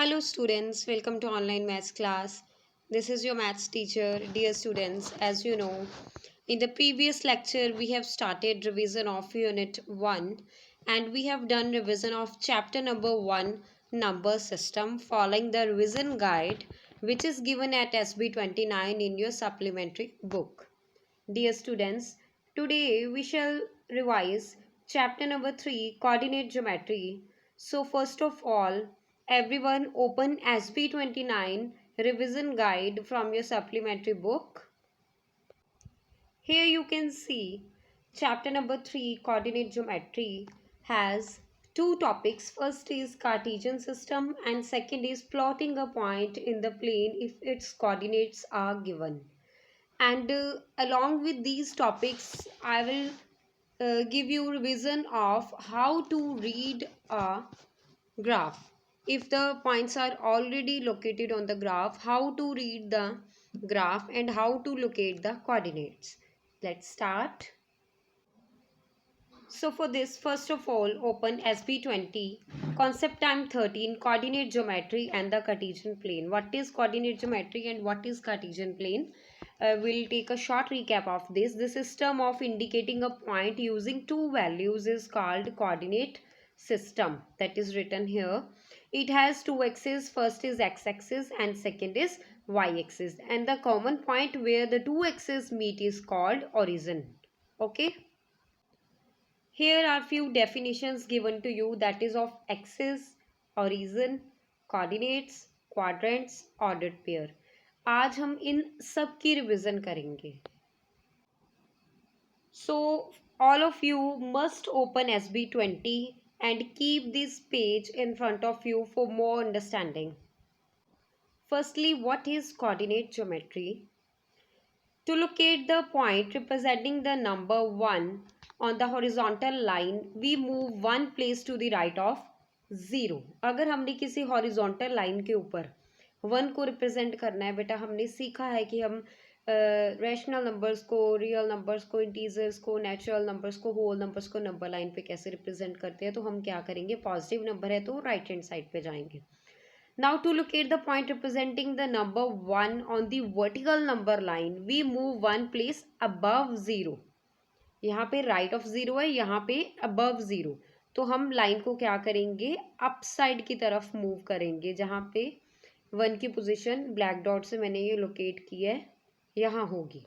Hello students, welcome to online maths class. This is your maths teacher. Dear students, as you know, in the previous lecture we have started revision of unit 1 and we have done revision of chapter number 1 number system following the revision guide which is given at SB 29 in your supplementary book. Dear students, today we shall revise chapter number 3 coordinate geometry. So first of all, everyone open SB 29 revision guide from your supplementary book. Here you can see chapter number 3 coordinate geometry has two topics. First is Cartesian system and second is plotting a point in the plane if its coordinates are given. And along with these topics I will give you revision of how to read a graph. If the points are already located on the graph, how to read the graph and how to locate the coordinates. Let's start. So for this, first of all, open SB20, concept time 13, coordinate geometry and the Cartesian plane. What is coordinate geometry and what is Cartesian plane? We'll take a short recap of this. The system of indicating a point using two values is called coordinate system. That is written here. It has two axes. First is x-axis and second is y-axis. And the common point where the two axes meet is called origin. Okay. Here are few definitions given to you, that is of axis, origin, coordinates, quadrants, ordered pair. आज हम इन सब की revision करेंगे. So all of you must open SB20 and keep this page in front of you for more understanding. Firstly, what is coordinate geometry? To locate the point representing the number 1 on the horizontal line, we move one place to the right of 0. अगर हमने किसी horizontal line के ऊपर 1 को represent करना है, बेटा हमने सीखा है कि हम रैशनल नंबर्स को, रियल नंबर्स को, इंटीजर्स को, नेचुरल नंबर्स को, होल नंबर्स को नंबर लाइन पे कैसे रिप्रेजेंट करते हैं. तो हम क्या करेंगे, पॉजिटिव नंबर है तो राइट हैंड साइड पे जाएंगे. Now to locate the point representing the number 1 on the vertical number line, we move one place above 0. यहाँ पे right of 0 है, यहाँ पे above 0. तो हम लाइन को क्या करेंगे, अप साइड की तरफ मूव करेंगे. जहाँ पे 1 की पोजीशन ब्लैक डॉट से मैंने ये लोकेट की है, यहाँ होगी.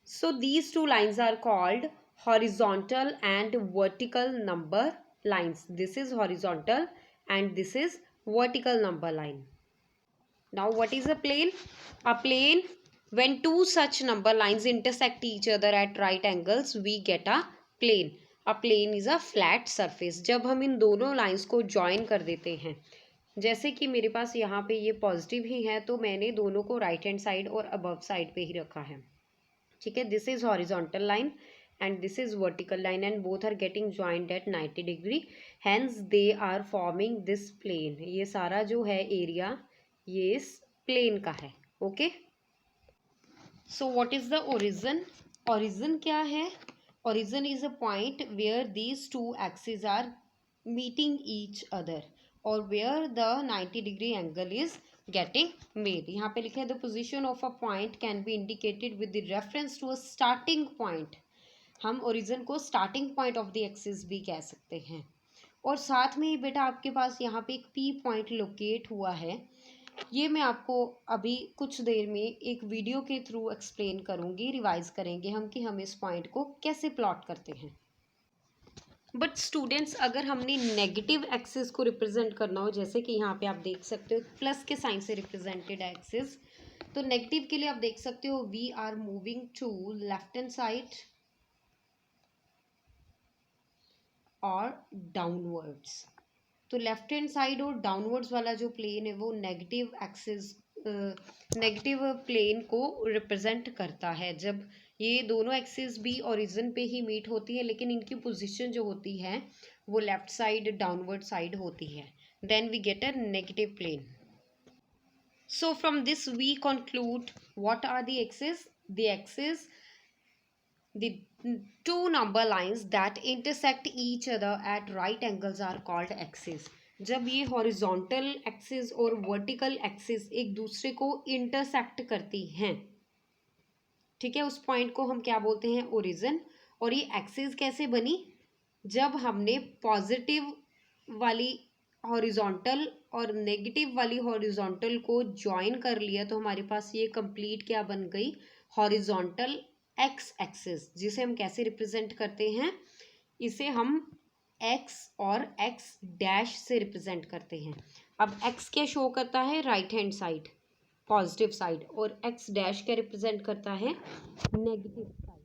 So these two lines are called horizontal and vertical number lines. This is horizontal and this is vertical number line. Now what is a plane? A plane, when two such number lines intersect each other at right angles, we get a plane. A plane is a flat surface. जब हम इन दोनों lines को join कर देते हैं, जैसे कि मेरे पास यहाँ पे ये पॉजिटिव ही है तो मैंने दोनों को राइट हैंड साइड और अबव साइड पे ही रखा है. ठीक है, this is horizontal line and this is vertical line and both are getting joined at 90 degree, hence they are forming this plane. ये सारा जो है एरिया ये इस प्लेन का है. Okay, so what is the origin? Origin क्या है? Origin is a point where these two axes are meeting each other or where the 90 degree angle is getting made. यहाँ पे लिखा है the position of a point can be indicated with the reference to a starting point. हम origin को starting point of the axis भी कह सकते हैं. और साथ में ही बेटा आपके पास यहाँ पे एक पी पॉइंट लोकेट हुआ है. ये मैं आपको अभी कुछ देर में एक वीडियो के थ्रू एक्सप्लेन करूँगी, रिवाइज करेंगे हम कि हम इस पॉइंट को कैसे प्लॉट करते हैं. बट स्टूडेंट्स, अगर हमने नेगेटिव एक्सिस को रिप्रेजेंट करना हो, जैसे कि यहाँ पे आप देख सकते हो प्लस के साइन से रिप्रेजेंटेड एक्सिस, तो नेगेटिव के लिए आप देख सकते हो we are moving to left hand side और डाउनवर्ड्स. तो लेफ्ट हैंड साइड और डाउनवर्ड्स वाला जो प्लेन है वो नेगेटिव एक्सिस, नेगेटिव प्लेन को रिप्रेजेंट करता है. जब ये दोनों एक्सिस भी ओरिजिन पे ही मीट होती है लेकिन इनकी पोजीशन जो होती है वो लेफ्ट साइड डाउनवर्ड साइड होती है, then we get a negative plane. So from this we conclude what are the axis. The axis, the two number lines that intersect each other at right angles are called axes. जब ये horizontal axis और vertical axis एक दूसरे को intersect करती हैं, ठीक है, उस पॉइंट को हम क्या बोलते हैं, ओरिजिन। और ये एक्सिस कैसे बनी, जब हमने पॉजिटिव वाली हॉरिजॉन्टल और नेगेटिव वाली हॉरिजॉन्टल को ज्वाइन कर लिया तो हमारे पास ये कंप्लीट क्या बन गई, हॉरिजॉन्टल एक्स एक्सिस, जिसे हम कैसे रिप्रेजेंट करते हैं, इसे हम एक्स और एक्स डैश से रिप्रेजेंट करते हैं। अब एक्स क्या शो करता है, right hand side, positive side, और एक्स डैश क्या रिप्रेजेंट करता है, negative side,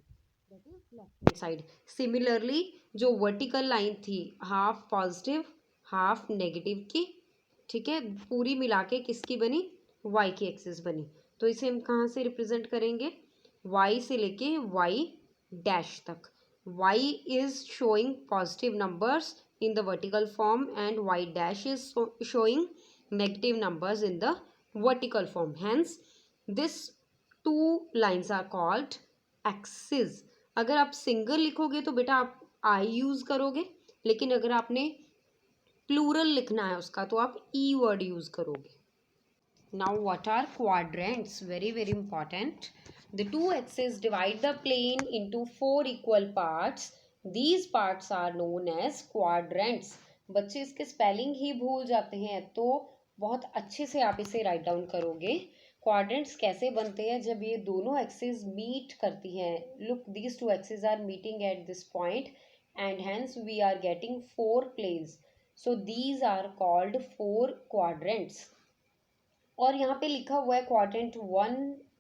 that is left hand side. Similarly जो वर्टिकल लाइन थी, हाफ पॉजिटिव हाफ नेगेटिव की, ठीक है, पूरी मिला के किसकी बनी, वाई की एक्सिस बनी। तो इसे हम कहाँ से रिप्रेजेंट करेंगे, वाई से लेके वाई डैश तक। y is showing positive numbers in the vertical form and y dash is showing negative numbers in the vertical form. Hence, this two lines are called axes. अगर आप single लिखोगे तो बेटा आप I use करोगे, लेकिन अगर आपने प्लूरल लिखना है उसका तो आप E वर्ड यूज़ करोगे। Now, what are quadrants? Very, very important. The two axes divide the plane into four equal parts. These parts are known as quadrants. बच्चे इसके स्पेलिंग ही भूल जाते हैं, तो बहुत अच्छे से आप इसे राइट डाउन करोगे। क्वाड्रेंट्स कैसे बनते हैं, जब ये दोनों एक्सिस मीट करती हैं। Look, these two axis are meeting at this point and hence we are getting four planes, so these are called four quadrants. और यहाँ पे लिखा हुआ है क्वाड्रेंट 1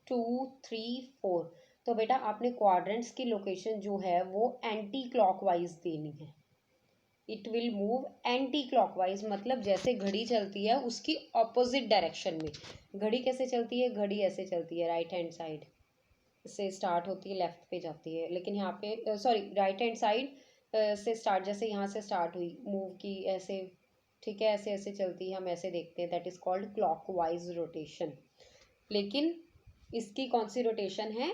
2 3 4। तो बेटा आपने क्वाड्रेंट्स की लोकेशन जो है वो एंटी क्लॉकवाइज देनी है। It will move anti clockwise, मतलब जैसे घड़ी चलती है उसकी ऑपोजिट डायरेक्शन में। घड़ी कैसे चलती है, घड़ी ऐसे चलती है, राइट हैंड साइड से स्टार्ट होती है, लेफ्ट पे जाती है, लेकिन यहाँ पे सॉरी राइट हैंड साइड से स्टार्ट, जैसे यहाँ से स्टार्ट हुई मूव की ऐसे, ठीक है, ऐसे ऐसे चलती है, हम ऐसे देखते हैं, that is called clockwise rotation. लेकिन इसकी कौन सी रोटेशन है,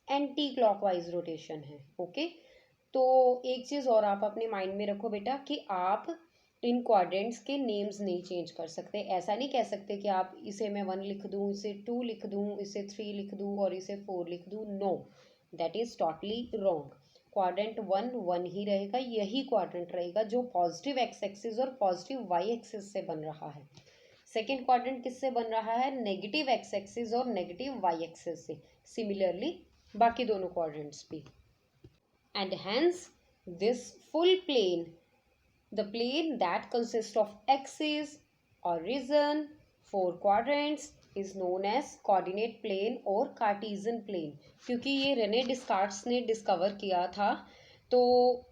एंटी क्लॉकवाइज रोटेशन है। ओके, तो एक चीज़ और आप अपने माइंड में रखो बेटा कि आप इन क्वाड्रेंट्स के नेम्स नहीं चेंज कर सकते। ऐसा नहीं कह सकते कि आप इसे मैं 1 लिख दूँ, इसे 2 लिख दूँ, इसे 3 लिख दूँ और इसे 4 लिख दूँ। No, that is totally wrong. Quadrant 1 1 ही रहेगा, यही क्वाड्रेंट रहेगा जो पॉजिटिव एक्स एक्सिस और पॉजिटिव वाई एक्सिस से बन रहा है। सेकेंड क्वाड्रेंट किससे बन रहा है, नेगेटिव एक्स एक्सिस और नेगेटिव वाई एक्सिस से। सिमिलरली बाकी दोनों क्वाड्रेंट्स भी। And hence this full plane, the plane that consists of axis, origin, four quadrants is known as coordinate plane और Cartesian plane। क्योंकि ये रेने डिस्कार्ट्स ने डिस्कवर किया था, तो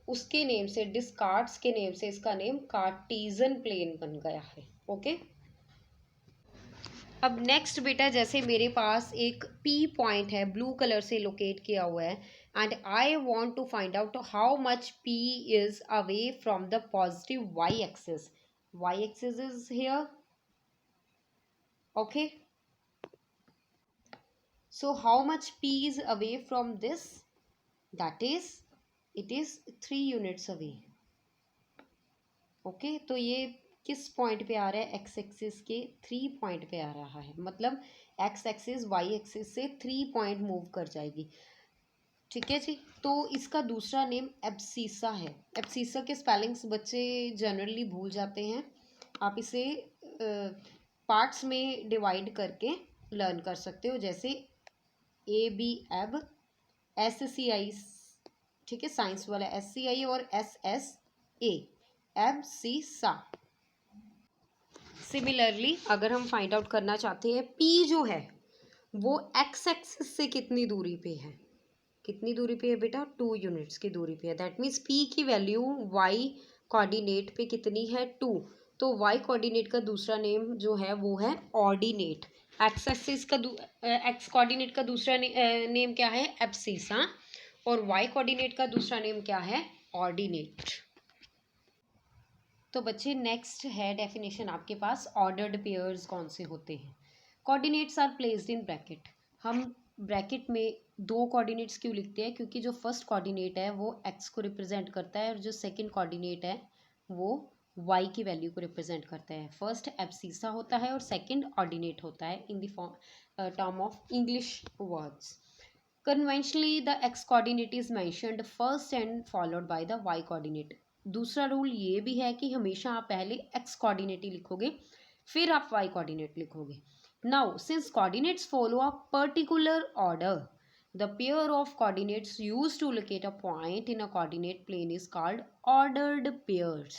उसके नेम से, डिस्कार्ट्स के नेम से इसका नेम कार्टीजन प्लेन बन गया है। ओके, अब नेक्स्ट बेटा, जैसे मेरे पास एक P पॉइंट है, ब्लू कलर से लोकेट किया हुआ है, and I want to find out how much P is away from the positive y axis. y axis is here, okay, so how much P is away from this, that is it is 3 units away. Okay, तो ये किस point पे आ रहा है, x axis के 3 point पे आ रहा है, मतलब एक्स एक्सिस वाई एक्सिस से 3 पॉइंट मूव कर जाएगी। ठीक है जी, तो इसका दूसरा नेम एब्सिसा है। एब्सिसा के स्पेलिंग्स बच्चे जनरली भूल जाते हैं, आप इसे पार्ट्स में डिवाइड करके लर्न कर सकते हो, जैसे ए बी एब, एस सी आई, ठीक है, साइंस वाला एस सी आई, और एस एस ए, एब सी सा। सिमिलरली अगर हम फाइंड आउट करना चाहते हैं P जो है वो एक्स एक्सिस से कितनी दूरी पे है, कितनी दूरी पे है बेटा, 2 यूनिट्स की दूरी पे है। दैट मीन्स P की वैल्यू y कोऑर्डिनेट पे कितनी है, 2। तो y कोऑर्डिनेट का दूसरा नेम जो है वो है ऑर्डिनेट। एक्स एक्सिस का एक्स कोऑर्डिनेट का दूसरा नेम क्या है, एब्सिसा, और y कोऑर्डिनेट का दूसरा नेम क्या है, ऑर्डिनेट। तो बच्चे नेक्स्ट है डेफिनेशन आपके पास, ऑर्डर्ड पेयर्स कौन से होते हैं। Coordinates are placed in bracket. हम ब्रैकेट में 2 कोऑर्डिनेट्स क्यों लिखते हैं, क्योंकि जो फर्स्ट कोऑर्डिनेट है वो एक्स को रिप्रेजेंट करता है और जो सेकंड कोऑर्डिनेट है वो y की वैल्यू को रिप्रेजेंट करता है. फर्स्ट एब्सिसा होता है और सेकंड ऑर्डिनेट होता है in the term of English words. Conventionally the x coordinate is mentioned first and followed by the y coordinate. दूसरा रूल ये भी है कि हमेशा आप पहले x कोऑर्डिनेट ही लिखोगे, फिर आप y कोऑर्डिनेट लिखोगे. Now since coordinates follow a particular order, the pair of coordinates used to locate a point in a coordinate plane is called ordered pairs.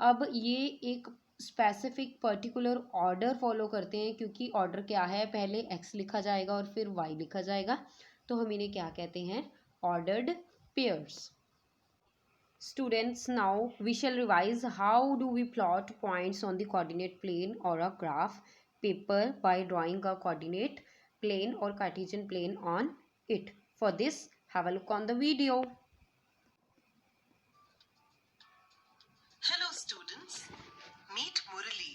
अब ये एक स्पेसिफिक पर्टिकुलर ऑर्डर फॉलो करते हैं, क्योंकि ऑर्डर क्या है, पहले x लिखा जाएगा और फिर y लिखा जाएगा, तो हम इन्हें क्या कहते हैं, ordered pairs. Students, now we shall revise how do we plot points on the coordinate plane or a graph paper by drawing a coordinate plane or Cartesian plane on it. For this, have a look on the video. Hello students, meet Murali.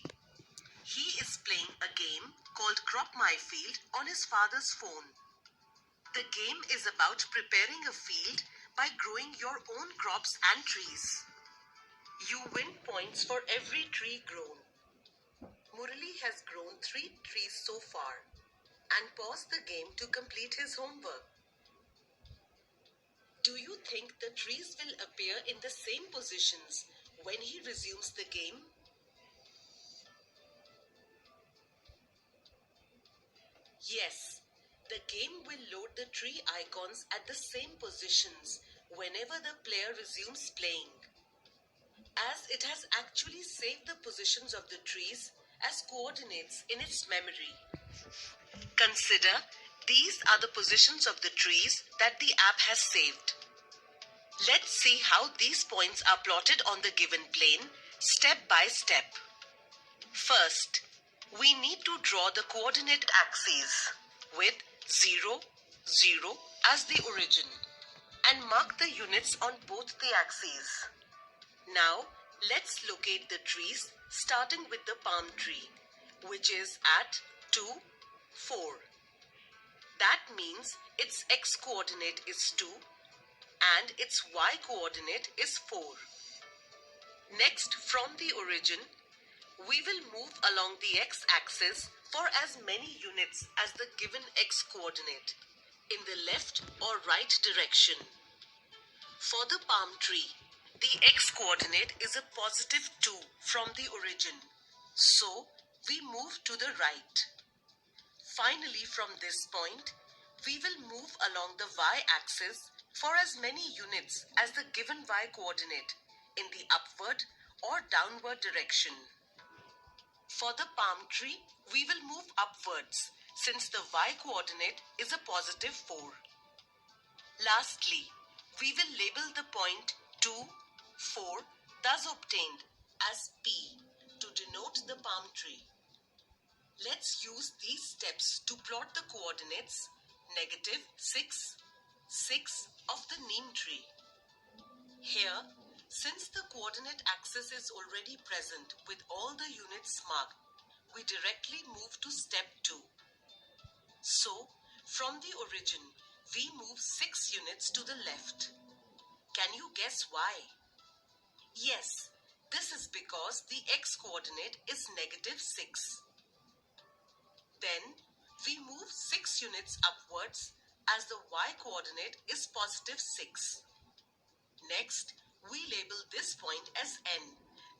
He is playing a game called Crop My Field on his father's phone. The game is about preparing a field by growing your own crops and trees. You win points for every tree grown. Murali has grown 3 trees so far and paused the game to complete his homework. Do you think the trees will appear in the same positions when he resumes the game? Yes, the game will load the tree icons at the same positions whenever the player resumes playing, as it has actually saved the positions of the trees as coordinates in its memory. Consider these are the positions of the trees that the app has saved. Let's see how these points are plotted on the given plane step by step. First, we need to draw the coordinate axes with 0, 0 as the origin and mark the units on both the axes. Now, let's locate the trees starting with the palm tree, which is at 2, 4. That means its x coordinate is 2 and its y coordinate is 4. Next, from the origin, we will move along the x-axis for as many units as the given x coordinate in the left or right direction. For the palm tree, the x coordinate is a positive 2 from the origin, so we move to the right. Finally, from this point, we will move along the y-axis for as many units as the given y coordinate in the upward or downward direction. For the palm tree, we will move upwards since the y coordinate is a positive 4. Lastly, we will label the point 2, 4, thus obtained as P to denote the palm tree. Let's use these steps to plot the coordinates negative 6, 6 of the neem tree. Here, since the coordinate axis is already present with all the units marked, we directly move to step 2. So, from the origin, we move 6 units to the left. Can you guess why? Yes, this is because the x coordinate is negative 6. Then, we move 6 units upwards as the y coordinate is positive 6. Next, we label this point as N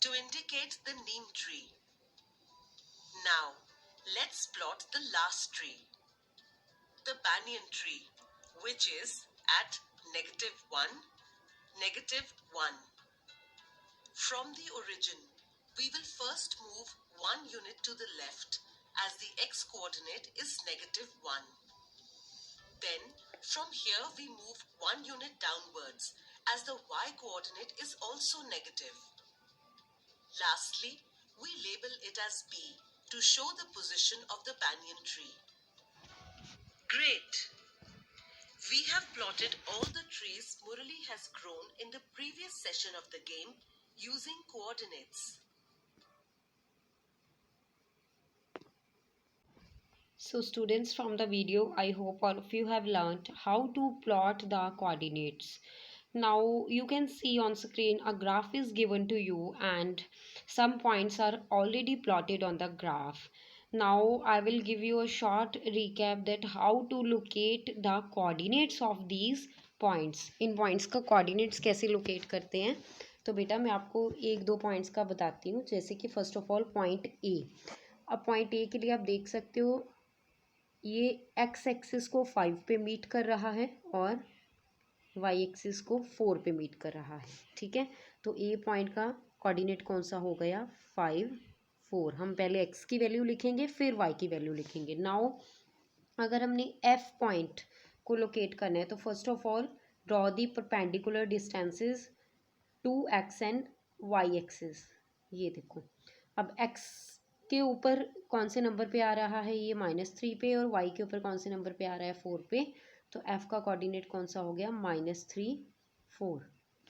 to indicate the neem tree. Now, let's plot the last tree, the banyan tree, which is at negative 1, negative 1. From the origin, we will first move 1 unit to the left as the x coordinate is negative 1. Then, from here we move 1 unit downwards as the y coordinate is also negative. Lastly, we label it as P to show the position of the banyan tree. Great! We have plotted all the trees Murali has grown in the previous session of the game using coordinates. So students, from the video, I hope all of you have learnt how to plot the coordinates. Now you can see on screen a graph is given to you and some points are already plotted on the graph. Now I will give you a short recap that how to locate the coordinates of these points. In points का coordinates कैसे locate करते हैं, तो बेटा मैं आपको एक दो points का बताती हूँ. जैसे कि first of all point A. अब point A के लिए आप देख सकते हो ये x एक्सिस को 5 पे मीट कर रहा है और वाई एक्सिस को 4 पे मीट कर रहा है. ठीक है, तो ए पॉइंट का कोऑर्डिनेट कौन सा हो गया 5 4. हम पहले एक्स की वैल्यू लिखेंगे फिर वाई की वैल्यू लिखेंगे. नाउ अगर हमने एफ पॉइंट को लोकेट करना है तो first of all draw the perpendicular distances to X and Y axis. ये देखो अब एक्स के ऊपर कौन से नंबर पे आ रहा है ये -3 पे और वाई के ऊपर कौन से नंबर पे आ रहा है 4 पे. तो एफ का कोऑर्डिनेट कौन सा हो गया -3 4.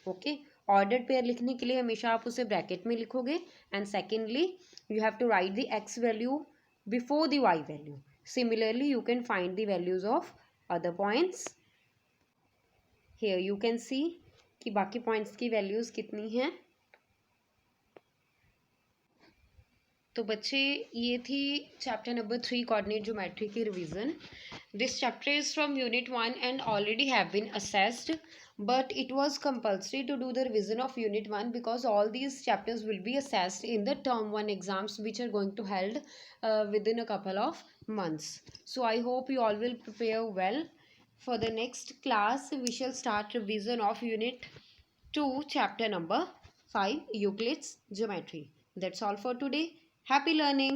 ओके, ऑर्डर्ड पेयर लिखने के लिए हमेशा आप उसे ब्रैकेट में लिखोगे. And secondly you have to write the X value before the Y value. Similarly you can find the values of other points. Here you can see कि बाकी पॉइंट्स की वैल्यूज कितनी हैं. तो बच्चे ये थी चैप्टर नंबर 3 कोऑर्डिनेट ज्योमेट्री की revision. This chapter is from unit 1 and already have been assessed, but it was compulsory to do the revision of unit 1 because all these chapters will be assessed in the term 1 exams which are going to held within a couple of months. So I hope you all will prepare well. For the next class we shall start revision of unit 2 chapter number 5 Euclid's geometry. That's all for today. Happy learning!